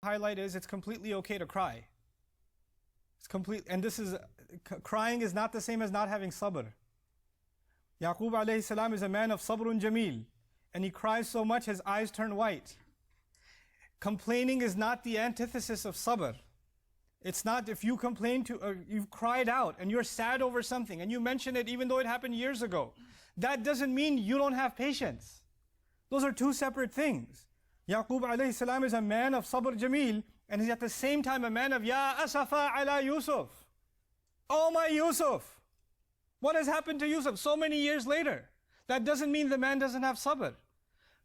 highlight is it's completely okay to cry. And crying is not the same as not having sabr. Yaqub alayhi salam is a man of sabrun jameel, and he cries so much his eyes turn white. Complaining is not the antithesis of sabr. It's not if you complain you've cried out and you're sad over something and you mention it even though it happened years ago. That doesn't mean you don't have patience. Those are two separate things. Yaqub alayhi salam is a man of sabr jameel, and he's at the same time a man of Ya asafa ala Yusuf. Oh my Yusuf! What has happened to Yusuf so many years later? That doesn't mean the man doesn't have sabr.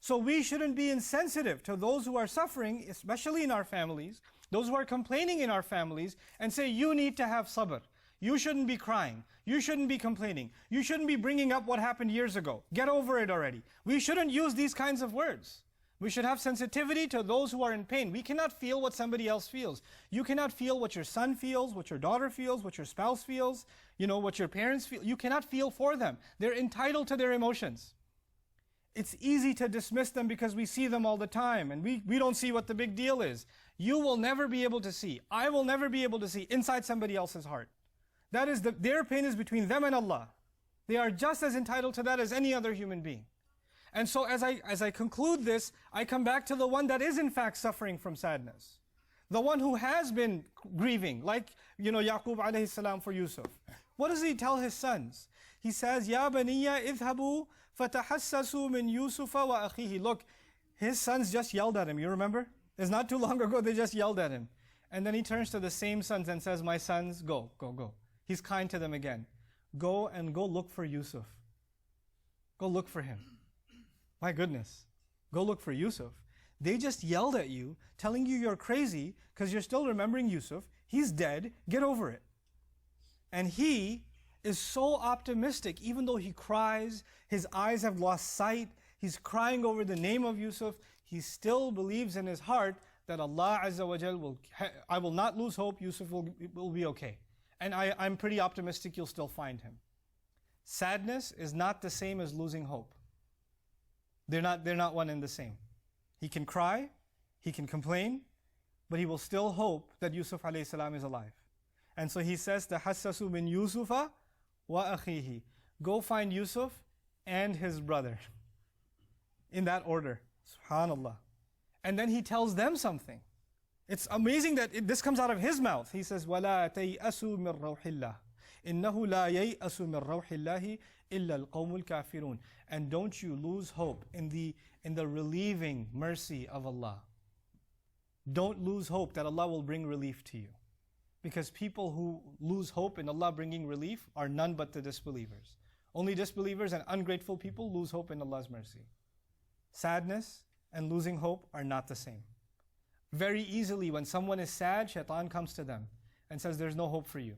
So we shouldn't be insensitive to those who are suffering, especially in our families, those who are complaining in our families, and say, you need to have sabr. You shouldn't be crying. You shouldn't be complaining. You shouldn't be bringing up what happened years ago. Get over it already. We shouldn't use these kinds of words. We should have sensitivity to those who are in pain. We cannot feel what somebody else feels. You cannot feel what your son feels, what your daughter feels, what your spouse feels, what your parents feel. You cannot feel for them. They're entitled to their emotions. It's easy to dismiss them because we see them all the time and we don't see what the big deal is. You will never be able to see, I will never be able to see inside somebody else's heart. That is their pain is between them and Allah. They are just as entitled to that as any other human being. And so as I conclude this, I come back to the one that is in fact suffering from sadness. The one who has been grieving, like, Yaqub alayhi salam for Yusuf. What does he tell his sons? He says, Ya baniya idhabu fatahassasu min Yusufa wa akhihi. Look, his sons just yelled at him, you remember? It's not too long ago, they just yelled at him. And then he turns to the same sons and says, my sons, go. He's kind to them again. Go look for Yusuf. Go look for him. My goodness. Go look for Yusuf. They just yelled at you, telling you you're crazy because you're still remembering Yusuf. He's dead. Get over it. And he is so optimistic, even though he cries, his eyes have lost sight, he's crying over the name of Yusuf, he still believes in his heart that Allah Azza wa Jal I will not lose hope, Yusuf will be okay. And I'm pretty optimistic you'll still find him. Sadness is not the same as losing hope. They're not one and the same. He can cry, he can complain, but he will still hope that Yusuf alayhi salam is alive. And so he says, "Tahassasu min Yusufa wa akhihi." Go find Yusuf and his brother. In that order. Subhanallah. And then he tells them something. It's amazing that this comes out of his mouth. He says, وَلَا تَيْأَسُوا مِنْ رَوْحِ اللَّهِ إِنَّهُ لَا يَيْأَسُ مِنْ رَوْحِ اللَّهِ إِلَّا الْقَوْمُ الْكَافِرُونَ. And don't you lose hope in the relieving mercy of Allah. Don't lose hope that Allah will bring relief to you. Because people who lose hope in Allah bringing relief are none but the disbelievers. Only disbelievers and ungrateful people lose hope in Allah's mercy. Sadness and losing hope are not the same. Very easily when someone is sad, shaitan comes to them and says, there's no hope for you.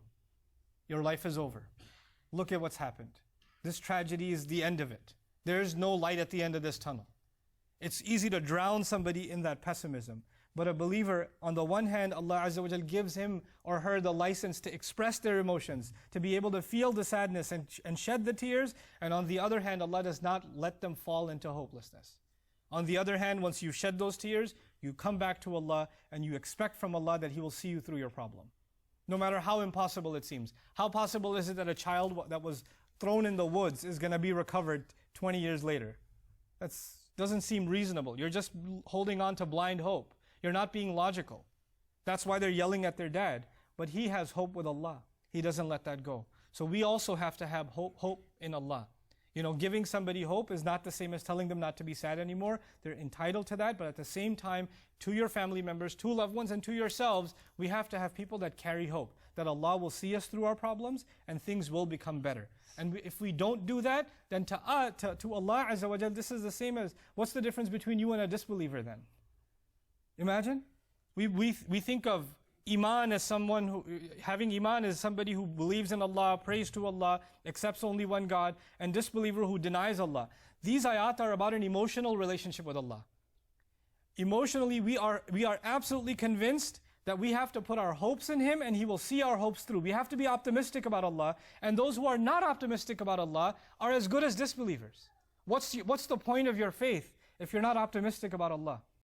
Your life is over. Look at what's happened. This tragedy is the end of it. There's no light at the end of this tunnel. It's easy to drown somebody in that pessimism. But a believer, on the one hand, Allah Azza wa Jal gives him or her the license to express their emotions, to be able to feel the sadness and shed the tears. And on the other hand, Allah does not let them fall into hopelessness. On the other hand, once you shed those tears, you come back to Allah and you expect from Allah that He will see you through your problem. No matter how impossible it seems. How possible is it that a child that was thrown in the woods is going to be recovered 20 years later? That doesn't seem reasonable. You're just holding on to blind hope. You're not being logical. That's why they're yelling at their dad. But he has hope with Allah. He doesn't let that go. So we also have to have hope in Allah. Giving somebody hope is not the same as telling them not to be sad anymore. They're entitled to that, but at the same time, to your family members, to loved ones, and to yourselves, we have to have people that carry hope, that Allah will see us through our problems and things will become better. And if we don't do that, then to Allah Azza wa Jal, this is the same as, what's the difference between you and a disbeliever then? Imagine? We think of Iman as having Iman as somebody who believes in Allah, prays to Allah, accepts only one God, and disbeliever who denies Allah. These ayat are about an emotional relationship with Allah. Emotionally, we are absolutely convinced that we have to put our hopes in Him and He will see our hopes through. We have to be optimistic about Allah, and those who are not optimistic about Allah are as good as disbelievers. What's the point of your faith if you're not optimistic about Allah?